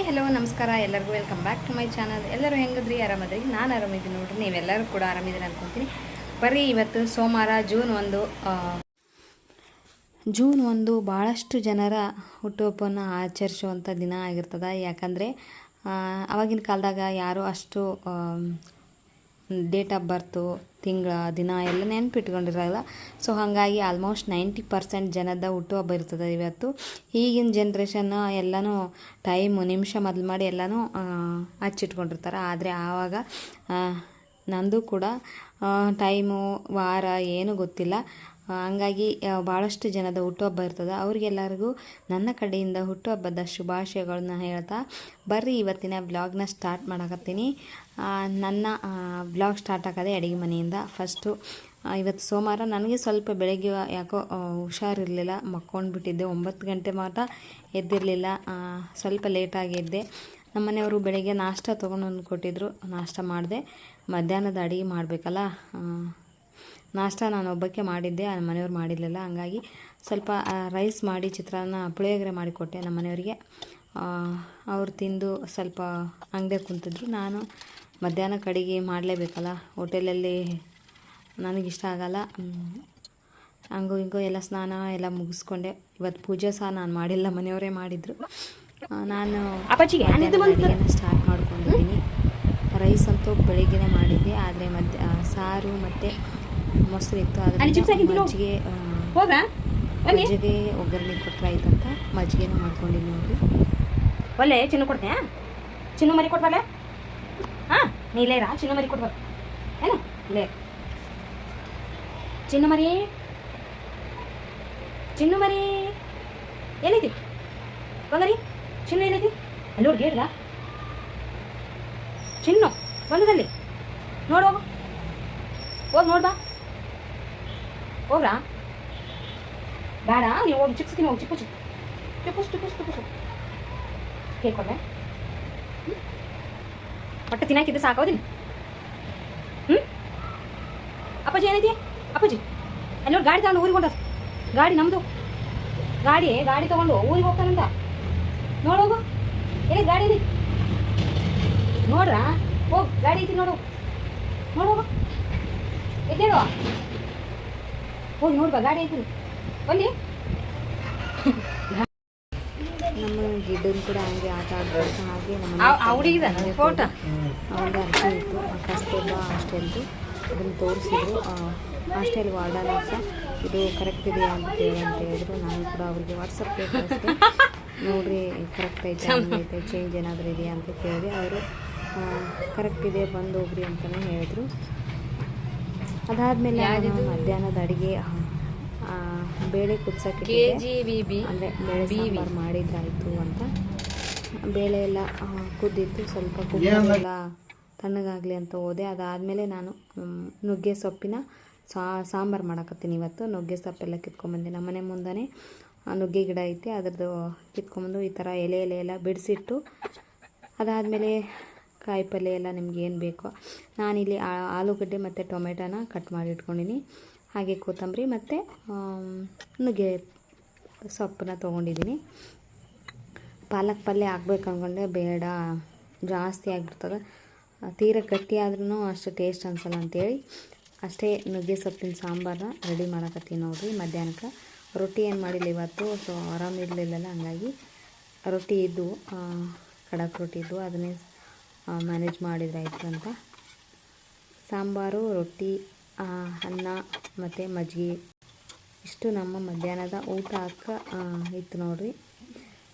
Hi hello ನಮಸ್ಕಾರ ಎಲ್ಲರಿಗೂ welcome back to my channel. ಎಲ್ಲರೂ ಹೆಂಗದ್ರಿ? ಆರಾಮದ್ರಿ? ನಾನು ಆರಾಮಿದ್ದೀನಿ ನೋಡ್ರಿ. ನೀವೆಲ್ಲರೂ ಕೂಡ ಆರಾಮಿದ್ದೀರಿ ಅನ್ಕೊತೀನಿ. ಬರ್ರಿ, ಇವತ್ತು ಸೋಮವಾರ ಜೂನ್ 1 ಭಾಳಷ್ಟು ಜನರ ಹುಟ್ಟುಹಬ್ಬವನ್ನು ಆಚರಿಸುವಂಥ ದಿನ ಆಗಿರ್ತದೆ. ಯಾಕಂದರೆ ಆವಾಗಿನ ಕಾಲದಾಗ ಯಾರೂ ಅಷ್ಟು ಡೇಟ್ ಆಫ್ ಬರ್ತು, ತಿಂಗಳ, ದಿನ ಎಲ್ಲ ನೆನಪಿಟ್ಕೊಂಡಿರಲ್ಲ. ಸೊ ಹಾಗಾಗಿ ಆಲ್ಮೋಸ್ಟ್ 90% ಜನದ ಹುಟ್ಟುಹಬ್ಬ ಇರ್ತದೆ ಇವತ್ತು. ಈಗಿನ ಜನ್ರೇಷನ್ ಎಲ್ಲನೂ ನಿಮಿಷ ಮೊದಲು ಮಾಡಿ ಎಲ್ಲನೂ ಹಚ್ಚಿಟ್ಕೊಂಡಿರ್ತಾರೆ. ಆದರೆ ಆವಾಗ ನಂದು ಕೂಡ ಟೈಮು, ವಾರ ಏನೂ ಗೊತ್ತಿಲ್ಲ. ಹಂಗಾಗಿ ಭಾಳಷ್ಟು ಜನದ ಹುಟ್ಟುಹಬ್ಬ ಇರ್ತದೆ. ಅವ್ರಿಗೆಲ್ಲರಿಗೂ ನನ್ನ ಕಡೆಯಿಂದ ಹುಟ್ಟುಹಬ್ಬದ ಶುಭಾಶಯಗಳನ್ನ ಹೇಳ್ತಾ ಬರ್ರಿ ಇವತ್ತಿನ ವ್ಲಾಗ್ನ ಸ್ಟಾರ್ಟ್ ಮಾಡಕತ್ತೀನಿ. ನನ್ನ ವ್ಲಾಗ್ ಸ್ಟಾರ್ಟ್ ಆಗೋದೇ ಅಡುಗೆ ಮನೆಯಿಂದ. ಫಸ್ಟು ಇವತ್ತು ಸೋಮವಾರ. ನನಗೆ ಸ್ವಲ್ಪ ಬೆಳಗ್ಗೆ ಯಾಕೋ ಹುಷಾರಿರಲಿಲ್ಲ, ಮಕ್ಕೊಂಡ್ಬಿಟ್ಟಿದ್ದೆ. 9 ಗಂಟೆ ಮಾಟ ಎದ್ದಿರಲಿಲ್ಲ, ಸ್ವಲ್ಪ ಲೇಟಾಗಿ ಎದ್ದೆ. ನಮ್ಮ ಮನೆಯವರು ಬೆಳಗ್ಗೆ ನಾಷ್ಟ ತೊಗೊಂಡು ಕೊಟ್ಟಿದ್ದರು, ನಾಷ್ಟ ಮಾಡಿದೆ. ಮಧ್ಯಾಹ್ನದ ಅಡುಗೆ ಮಾಡಬೇಕಲ್ಲ, ನಾಷ್ಟ ನಾನು ಒಬ್ಬಕ್ಕೆ ಮಾಡಿದ್ದೆ, ನಮ್ಮ ಮನೆಯವ್ರು ಮಾಡಿರಲಿಲ್ಲ. ಹಂಗಾಗಿ ಸ್ವಲ್ಪ ರೈಸ್ ಮಾಡಿ ಚಿತ್ರಾನ್ನ, ಪುಳಿಯೋಗರೆ ಮಾಡಿಕೊಟ್ಟೆ ನಮ್ಮ ಮನೆಯವರಿಗೆ. ಅವ್ರು ತಿಂದು ಸ್ವಲ್ಪ ಅಂಗಡಿಗೆ ಕುಂತಿದ್ರು. ನಾನು ಮಧ್ಯಾಹ್ನಕ್ಕೆ ಅಡುಗೆ ಮಾಡಲೇಬೇಕಲ್ಲ, ಹೋಟೆಲಲ್ಲಿ ನನಗಿಷ್ಟ ಆಗಲ್ಲ. ಹಂಗೂ ಹಿಂಗೂ ಎಲ್ಲ ಸ್ನಾನ ಎಲ್ಲ ಮುಗಿಸ್ಕೊಂಡೆ. ಇವತ್ತು ಪೂಜೆ ಸಹ ನಾನು ಮಾಡಿಲ್ಲ, ಮನೆಯವರೇ ಮಾಡಿದರು. ನಾನು ಅಡುಗೆನ ಸ್ಟಾರ್ಟ್ ಮಾಡ್ಕೊಂಡಿದ್ದೀನಿ. ರೈಸ್ ಅಂತೂ ಬೆಳಿಗ್ಗೆನೇ ಮಾಡಿದ್ದೆ, ಆದರೆ ಸಾರು ಮತ್ತು ಮೊಸರು ಇತ್ತು. ಅದರಲ್ಲಿ ಮಜ್ಜಿಗೆ ಒಗ್ಗರಣೆ ಕೊಟ್ಟರೆ ಆಯ್ತಂತ ಮಜ್ಜಿಗೆನೂ ಮಾಡ್ಕೊಂಡಿನಿ ನೋಡಿರಿ. ಒಳ್ಳೆ ಚಿನ್ನು ಕೊಡ್ತೇನೆ, ಚಿನ್ನು ಮರಿ ಕೊಟ್ಬಲ್ಲ. ಹಾಂ, ನೀಲೇ ರಾ ಚಿನ್ನು ಮರಿ ಕೊಟ್ಬಲ್ಲ ಏನು? ಇಲ್ಲೇ ಚಿನ್ನು ಮರಿ, ಚಿನ್ನು ಮರಿ ಏನೈತಿ? ಬಂದರಿ, ಚಿನ್ನು ಏನೈತಿ? ಅಲ್ಲಿ ನೋಡಿ ಗೇಡ್ಲ ಚಿನ್ನು ಬಂದದಲ್ಲಿ ನೋಡು, ಹೋಗಿ ನೋಡ್ಬಾ, ಹೋಗ್ರಾ? ಬೇಡ, ನೀವು ಹೋಗಿ ಚಿಕ್ಸ್ತೀನಿ, ಹೋಗಿ ಚಿಪ್ಪು ಕೇಕ್ ಕೊಡ್ಲೆ. ಹೊಟ್ಟೆ ತಿನ್ನಾಕಿದ್ದು ಸಾಕೋದಿಲ್ಲ. ಅಪ್ಪಾಜಿ ಏನೈತಿ? ಅಪ್ಪಾಜಿ ಅಲ್ಲಿ ನೋಡಿ, ಗಾಡಿ ತಗೊಂಡು ಊರಿಗೆ ಹೊಂಟ. ಗಾಡಿ ನಮ್ಮದು ಗಾಡಿ ತೊಗೊಂಡು ಊರಿಗೆ ಹೋಗ್ತಾನಂತ. ನೋಡೋಗು, ಎಲ್ಲಿ ಗಾಡಿ ಐತಿ ನೋಡ್ರಾ? ಹೋಗಿ, ಗಾಡಿ ಐತಿ ನೋಡು, ನೋಡೋಗು, ಎದ್ದೇಳುವ, ಹೋಗಿ ನೋಡ್ಬಾ, ಗಾಡಿ ಐತಿ ಬನ್ನಿ. ನಮ್ಮ ಗಿಡ್ಡನ್ ಕೂಡ ಹಂಗೆ ಆಟ ಆಡ್ಬೇಕು. ಹಾಗೆ ನಮ್ಮ ಫೋಟೋ ಅವ್ರದ್ದು ಅರ್ಜಿ ಇತ್ತು, ಕಸ್ತೂರ್ಬಾ ಹಾಸ್ಟೆಲ್ದು. ಅದನ್ನು ತೋರಿಸಿದ್ರು. ಹಾಸ್ಟೆಲ್ ವಾರ್ಡನ್ ಸಹ ಇದು ಕರೆಕ್ಟ್ ಇದೆಯಾ ಅಂತ ಹೇಳಿದ್ರು. ನಾನು ಕೂಡ ಅವ್ರಿಗೆ ವಾಟ್ಸಪ್ಗೆ ಕಳಿಸ್ದೆ, ನೋಡಿರಿ ಕರೆಕ್ಟ್ ಐತೆ, ಹಂಗೈತೆ, ಚೇಂಜ್ ಏನಾದರೂ ಇದೆಯಾ ಅಂತ ಕೇಳಿದೆ. ಅವರು ಕರೆಕ್ಟ್ ಇದೆ, ಬಂದು ಹೋಗ್ರಿ ಅಂತಲೇ ಹೇಳಿದ್ರು. ಅದಾದಮೇಲೆ ನಾನು ಮಧ್ಯಾಹ್ನದ ಅಡುಗೆ ಬೇಳೆ ಕುದಿಸೋಕ್ಕೆ, ಅಂದರೆ ಬೇಳೆ ಸಾಂಬಾರು ಮಾಡಿದ್ರಾಯಿತು ಅಂತ. ಬೇಳೆ ಎಲ್ಲ ಕುದ್ದಿತ್ತು, ಸ್ವಲ್ಪ ಕುಕ್ಕರೆಲ್ಲ ತಣ್ಣಗಾಗಲಿ ಅಂತ ಹೋದೆ. ಅದಾದಮೇಲೆ ನಾನು ನುಗ್ಗೆ ಸೊಪ್ಪಿನ ಸಾಂಬಾರು ಮಾಡಕತ್ತೀನಿ ಇವತ್ತು. ನುಗ್ಗೆ ಸೊಪ್ಪೆಲ್ಲ ಕಿತ್ಕೊಂಬಂದೆ. ನಮ್ಮ ಮನೆ ಮುಂದೆ ನುಗ್ಗೆ ಗಿಡ ಐತೆ, ಅದ್ರದ್ದು ಕಿತ್ಕೊಂಬಂದು ಈ ಥರ ಎಲೆ ಎಲ್ಲ ಬಿಡಿಸಿಟ್ಟು, ಅದಾದಮೇಲೆ ಕಾಯಿ ಪಲ್ಯ ಎಲ್ಲ ನಿಮ್ಗೆ ಏನು ಬೇಕೋ. ನಾನಿಲ್ಲಿ ಆಲೂಗಡ್ಡೆ ಮತ್ತು ಟೊಮೆಟೊನ ಕಟ್ ಮಾಡಿ ಇಟ್ಕೊಂಡಿನಿ. ಹಾಗೆ ಕೊತ್ತಂಬರಿ ಮತ್ತು ನುಗ್ಗೆ ಸೊಪ್ಪನ್ನ ತೊಗೊಂಡಿದ್ದೀನಿ. ಪಾಲಕ್ ಪಲ್ಯ ಹಾಕ್ಬೇಕು ಅಂದ್ಕೊಂಡೆ, ಬೇಡ ಜಾಸ್ತಿ ಆಗಿಬಿಡ್ತದೆ, ತೀರ ಗಟ್ಟಿ ಆದ್ರೂ ಅಷ್ಟು ಟೇಸ್ಟ್ ಅನ್ಸಲ್ಲ ಅಂಥೇಳಿ ಅಷ್ಟೇ ನುಗ್ಗೆ ಸೊಪ್ಪಿನ ಸಾಂಬಾರನ್ನ ರೆಡಿ ಮಾಡಕತ್ತೀನಿ ನೋಡಿರಿ. ಮಧ್ಯಾಹ್ನಕ್ಕೆ ರೊಟ್ಟಿ ಏನು ಮಾಡಿಲ್ಲ ಇವತ್ತು, ಸೊ ಆರಾಮಿರಲಿಲ್ಲಲ್ಲ, ಹಂಗಾಗಿ ರೊಟ್ಟಿ ಇದ್ದು, ಕಡಕ್ ರೊಟ್ಟಿ ಇದ್ದು, ಅದನ್ನೇ ಮ್ಯಾನೇಜ್ ಮಾಡಿದ್ರಾಯ್ತು ಅಂತ. ಸಾಂಬಾರು, ರೊಟ್ಟಿ, ಅನ್ನ ಮತ್ತು ಮಜ್ಜಿಗೆ, ಇಷ್ಟು ನಮ್ಮ ಮಧ್ಯಾಹ್ನದ ಊಟ ಇತ್ತು ನೋಡಿರಿ.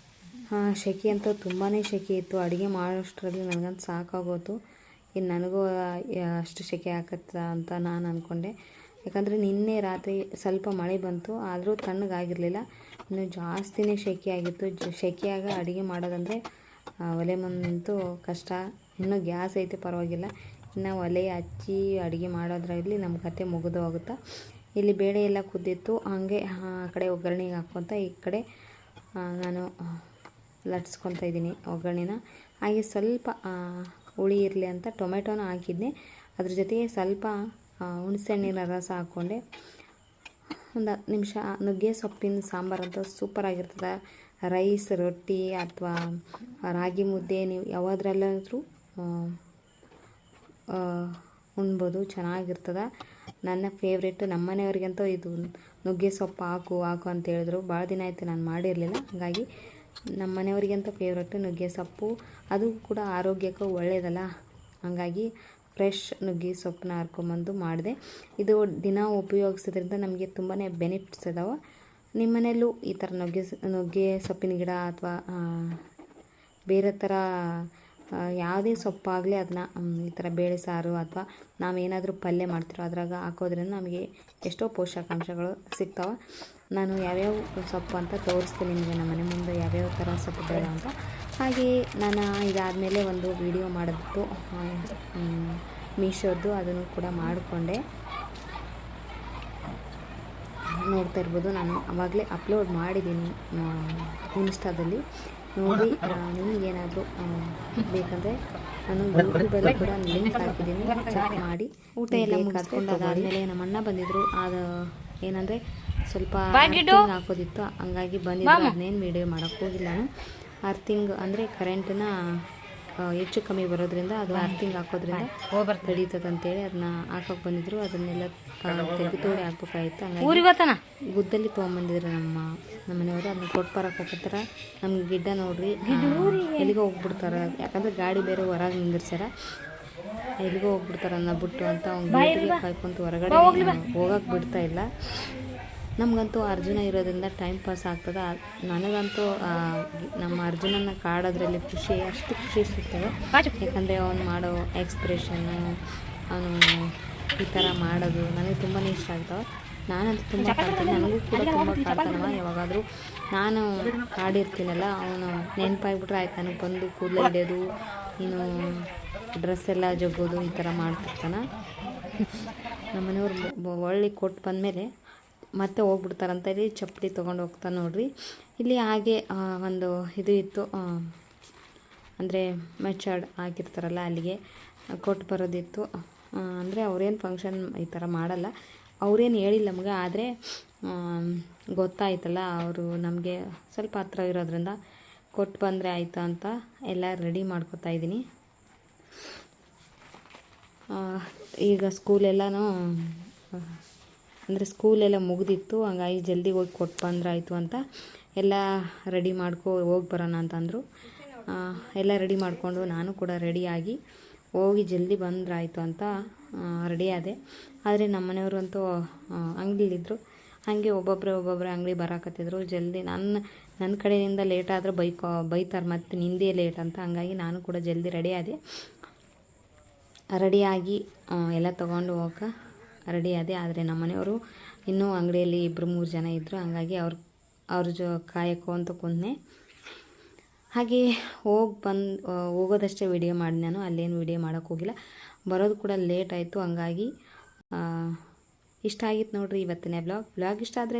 ಸೆಕೆ ಅಂತೂ ತುಂಬಾ ಸೆಕೆ ಇತ್ತು. ಅಡುಗೆ ಮಾಡೋಷ್ಟರಲ್ಲಿ ನನಗಂತೂ ಸಾಕಾಗೋತು. ಇನ್ನು ನನಗೂ ಅಷ್ಟು ಸೆಕೆ ಆಗತ್ತ ಅಂತ ನಾನು ಅಂದ್ಕೊಂಡೆ. ಯಾಕಂದರೆ ನಿನ್ನೆ ರಾತ್ರಿ ಸ್ವಲ್ಪ ಮಳೆ ಬಂತು, ಆದರೂ ತಣ್ಣಗಾಗಿರಲಿಲ್ಲ. ಇನ್ನು ಜಾಸ್ತಿನೇ ಸೆಕೆ ಆಗಿತ್ತು. ಸೆಕೆಯಾಗ ಅಡುಗೆ ಮಾಡೋದಂದರೆ ಒಲೆ ಮುಂದಂತೂ ಕಷ್ಟ. ಇನ್ನೂ ಗ್ಯಾಸ್ ಐತೆ ಪರವಾಗಿಲ್ಲ, ಇನ್ನು ಒಲೆ ಹಚ್ಚಿ ಅಡುಗೆ ಮಾಡೋದ್ರಲ್ಲಿ ನಮ್ಮ ಕತೆ ಮುಗಿದು ಹೋಗುತ್ತೆ. ಇಲ್ಲಿ ಬೇಳೆ ಎಲ್ಲ ಕುದ್ದಿತ್ತು, ಹಾಗೆ ಆ ಕಡೆ ಒಗ್ಗರಣೆಗೆ ಹಾಕ್ಕೊತ ಈ ಕಡೆ ನಾನು ಲಟ್ಸ್ಕೊತಾ ಇದ್ದೀನಿ ಒಗ್ಗರಣೆನ. ಹಾಗೆ ಸ್ವಲ್ಪ ಹುಳಿ ಇರಲಿ ಅಂತ ಟೊಮೆಟೊನ ಹಾಕಿದ್ದೆ, ಅದ್ರ ಜೊತೆಗೆ ಸ್ವಲ್ಪ ಹುಣಸೆಹಣ್ಣಿನ ರಸ ಹಾಕ್ಕೊಂಡೆ. ಒಂದು 10 ನಿಮಿಷ. ನುಗ್ಗೆ ಸೊಪ್ಪಿನ ಸಾಂಬಾರು ಅಂತ ಸೂಪರಾಗಿರ್ತದೆ. ರೈಸ್, ರೊಟ್ಟಿ ಅಥವಾ ರಾಗಿ ಮುದ್ದೆ ನೀವು ಯಾವುದ್ರಲ್ಲಾದ್ರೂ ಉಣ್ಬೋದು, ಚೆನ್ನಾಗಿರ್ತದೆ. ನನ್ನ ಫೇವ್ರೇಟ್. ನಮ್ಮ ಮನೆಯವ್ರಿಗಂತೂ ಇದು ನುಗ್ಗೆ ಸೊಪ್ಪು ಹಾಕು ಅಂತ ಹೇಳಿದ್ರು. ಭಾಳ ದಿನ ಆಯಿತು ನಾನು ಮಾಡಿರಲಿಲ್ಲ, ಹಾಗಾಗಿ ನಮ್ಮ ಮನೆಯವರಿಗಂತೂ ಫೇವ್ರೇಟು ನುಗ್ಗೆ ಸೊಪ್ಪು. ಅದು ಕೂಡ ಆರೋಗ್ಯಕ್ಕೂ ಒಳ್ಳೆಯದಲ್ಲ, ಹಾಗಾಗಿ ಫ್ರೆಶ್ ನುಗ್ಗೆ ಸೊಪ್ಪನ್ನ ಹರ್ಕೊಂಬಂದು ಮಾಡಿದೆ. ಇದು ದಿನ ಉಪಯೋಗಿಸೋದ್ರಿಂದ ನಮಗೆ ತುಂಬಾ ಬೆನಿಫಿಟ್ಸ್ ಇದಾವೆ. ನಿಮ್ಮ ಮನೆಯಲ್ಲೂ ಈ ಥರ ನುಗ್ಗೆ ಸೊಪ್ಪಿನ ಗಿಡ ಅಥವಾ ಬೇರೆ ಥರ ಯಾವುದೇ ಸೊಪ್ಪಾಗಲಿ ಅದನ್ನ ಈ ಥರ ಬೇಳೆ ಸಾರು ಅಥವಾ ನಾವೇನಾದರೂ ಪಲ್ಯ ಮಾಡ್ತಿರೋ ಅದ್ರಾಗ ಹಾಕೋದ್ರಿಂದ ನಮಗೆ ಎಷ್ಟೋ ಪೋಷಕಾಂಶಗಳು ಸಿಗ್ತಾವೆ. ನಾನು ಯಾವ್ಯಾವ ಸೊಪ್ಪು ಅಂತ ತೋರಿಸ್ತೀನಿ ನಿಮಗೆ, ನಮ್ಮ ಮನೆ ಮುಂದೆ ಯಾವ್ಯಾವ ಥರ ಸೊಪ್ಪುಗಳು ಅಂತ. ಹಾಗೆ ನಾನು ಇದಾದಮೇಲೆ ಒಂದು ವಿಡಿಯೋ ಮಾಡಿದ್ದು ಮೀಶೋದ್ದು, ಅದನ್ನು ಕೂಡ ಮಾಡಿಕೊಂಡೆ. ನೋಡ್ತಾ ಇರ್ಬೋದು, ನಾನು ಆವಾಗಲೇ ಅಪ್ಲೋಡ್ ಮಾಡಿದ್ದೀನಿ ಇನ್ಸ್ಟಾದಲ್ಲಿ. ನೋಡಿ ನಿಮಗೇನಾದರೂ ಬೇಕಂದರೆ ನಾನು ಯೂಟ್ಯೂಬಲ್ಲಿ ಕೂಡ ಲಿಂಕ್ ಹಾಕಿದ್ದೀನಿ, ಚೆಕ್ ಮಾಡಿ. ಊಟ ಎಲ್ಲ ಮುಗಿಸ್ಕೊಂಡು ಅದಾದಮೇಲೆ ನಮ್ಮ ಅಣ್ಣ ಬಂದಿದ್ದರು. ಅದು ಏನಂದರೆ ಸ್ವಲ್ಪ ಅರ್ಥಿಂಗ್ ಹಾಕೋದಿತ್ತು, ಹಂಗಾಗಿ ಬಂದಿದ್ದು. ಅದನ್ನೇನು ವಿಡಿಯೋ ಮಾಡೋಕ್ಕೆ ಹೋಗಿಲ್ಲ ನಾನು. ಅರ್ಥಿಂಗ್ ಅಂದರೆ ಕರೆಂಟನ್ನ ಹೆಚ್ಚು ಕಮ್ಮಿ ಬರೋದ್ರಿಂದ ಅದು ಅರ್ಥಿಂಗ್ ಹಾಕೋದ್ರಿಂದ ತಡೀತದೆ ಅಂತೇಳಿ ಅದನ್ನ ಹಾಕೋಕೆ ಬಂದಿದ್ರು. ಅದನ್ನೆಲ್ಲ ತೆಗೆದು ತೋಡಿ ಹಾಕ್ಬೇಕಾಗಿತ್ತು, ಹಂಗಾಗಿ ಗುದ್ದಲ್ಲಿ ತೊಗೊಂಬಂದಿದ್ರು ನಮ್ಮ ಮನೆಯವರು. ಅದನ್ನ ಕೊಟ್ಟು ಬರೋಕೆ ಹೋಗ್ತಾರೆ. ನಮ್ಗೆ ಗಿಡ್ಡ ನೋಡ್ರಿ ಎಲ್ಲಿಗೋ ಹೋಗ್ಬಿಡ್ತಾರೆ, ಯಾಕಂದರೆ ಗಾಡಿ ಬೇರೆ ಹೊರಗೆ ನಿಂದಿರ್ಸ್ಯಾರ. ಎಲ್ಲಿಗೋ ಹೋಗ್ಬಿಡ್ತಾರೆ ಅನ್ನೋ ಬಿಟ್ಟು ಅಂತ ಅವ್ನು ಗೇಟಿಗೆ ಕಾಯ್ಕೊಂತ ಹೊರಗಡೆ ಹೋಗಕ್ಕೆ ಬಿಡ್ತಾ ಇಲ್ಲ. ನಮಗಂತೂ ಅರ್ಜುನ ಇರೋದ್ರಿಂದ ಟೈಮ್ ಪಾಸ್ ಆಗ್ತದೆ. ನನಗಂತೂ ನಮ್ಮ ಅರ್ಜುನನ ಕಾಡೋದ್ರಲ್ಲಿ ಅಷ್ಟು ಖುಷಿ ಸಿಗ್ತದೆ. ಯಾಕಂದರೆ ಅವನು ಮಾಡೋ ಎಕ್ಸ್ಪ್ರೆಷನ್ನು, ಅವನು ಈ ಥರ ಮಾಡೋದು ನನಗೆ ತುಂಬಾ ಇಷ್ಟ ಆಗ್ತವೆ. ನಾನಂತೂ ತುಂಬ ಕಾಡ್ತೀನಿ, ನನಗೂ ಕೂಡ ತುಂಬ ಕಾಡ್ತಾನವ. ಯಾವಾಗಾದರೂ ನಾನು ಕಾಡಿರ್ತೀನಲ್ಲ, ಅವನು ನೆನಪಾಗ್ಬಿಟ್ರೆ ಆಯ್ತು ನನಗೆ ಬಂದು ಕೂದಲು ಹಿಡಿಯೋದು, ನೀನು ಡ್ರೆಸ್ ಎಲ್ಲ ಜಗ್ಗೋದು ಈ ಥರ ಮಾಡ್ತಿರ್ತಾನೆ. ನಮ್ಮ ಮನೆಯವ್ರು ಒಳ್ಳೆ ಕೊಟ್ಟು ಬಂದಮೇಲೆ ಮತ್ತೆ ಹೋಗ್ಬಿಡ್ತಾರಂತ ಹೇಳಿ ಚಪ್ಪಲಿ ತೊಗೊಂಡು ಹೋಗ್ತಾನೆ ನೋಡ್ರಿ. ಇಲ್ಲಿ ಹಾಗೆ ಒಂದು ಇದು ಇತ್ತು, ಅಂದರೆ ಮೆಚರ್ಡ್ ಆಗಿರ್ತಾರಲ್ಲ ಅಲ್ಲಿಗೆ ಕೊಟ್ಟು ಬರೋದಿತ್ತು. ಅಂದರೆ ಅವ್ರೇನು ಫಂಕ್ಷನ್ ಈ ಥರ ಮಾಡಲ್ಲ, ಅವ್ರೇನು ಹೇಳಿಲ್ಲ ನಮಗೆ. ಆದರೆ ಗೊತ್ತಾಯ್ತಲ್ಲ, ಅವರು ನಮಗೆ ಸ್ವಲ್ಪ ಹತ್ರ ಇರೋದ್ರಿಂದ ಕೊಟ್ಟು ಬಂದರೆ ಆಯಿತು ಅಂತ ಎಲ್ಲ ರೆಡಿ ಮಾಡ್ಕೊತಾ ಇದ್ದೀನಿ. ಈಗ ಸ್ಕೂಲೆಲ್ಲನೂ ಅಂದರೆ ಸ್ಕೂಲೆಲ್ಲ ಮುಗಿದಿತ್ತು, ಹಂಗಾಗಿ ಜಲ್ದಿ ಹೋಗಿ ಕೊಟ್ಟು ಬಂದ್ರಾಯ್ತು ಅಂತ ಎಲ್ಲ ರೆಡಿ ಹೋಗಿ ಬರೋಣ ಅಂತಂದರು. ಎಲ್ಲ ರೆಡಿ ಮಾಡಿಕೊಂಡು ನಾನು ಕೂಡ ರೆಡಿಯಾಗಿ ಹೋಗಿ ಜಲ್ದಿ ಬಂದ್ರಾಯ್ತು ಅಂತ ರೆಡಿ ಆದೆ. ಆದರೆ ನಮ್ಮ ಮನೆಯವ್ರಂತೂ ಅಂಗಡಿಲಿದ್ದರು. ಹಾಗೆ ಒಬ್ಬೊಬ್ಬರೇ ಅಂಗಡಿ ಬರಾಕತ್ತಿದ್ರು. ಜಲ್ದಿ ನನ್ನ ಕಡೆಯಿಂದ ಲೇಟ್ ಆದರೆ ಬೈತಾರೆ, ಮತ್ತು ನಿಂದೇ ಲೇಟ್ ಅಂತ. ಹಂಗಾಗಿ ನಾನು ಕೂಡ ಜಲ್ದಿ ರೆಡಿಯಾಗಿ ಎಲ್ಲ ತೊಗೊಂಡು ಹೋಗಕ್ಕೆ ರೆಡಿ ಆದೆ. ಆದರೆ ನಮ್ಮ ಮನೆಯವರು ಇನ್ನೂ ಅಂಗಡಿಯಲ್ಲಿ 2-3 ಜನ ಇದ್ದರು, ಹಂಗಾಗಿ ಅವ್ರ ಕಾಯಕ್ಕೋ ಅಂತ ಕುಂತೆ. ಹಾಗೆ ಹೋಗೋದಷ್ಟೇ ವಿಡಿಯೋ ಮಾಡಿ ನಾನು, ಅಲ್ಲೇನು ವಿಡಿಯೋ ಮಾಡೋಕ್ಕೆ ಹೋಗಿಲ್ಲ. ಬರೋದು ಕೂಡ ಲೇಟ್ ಆಯಿತು, ಹಂಗಾಗಿ ಇಷ್ಟ ಆಗಿತ್ತು ನೋಡ್ರಿ ಇವತ್ತಿನ ವ್ಲಾಗ್ ಇಷ್ಟ ಆದರೆ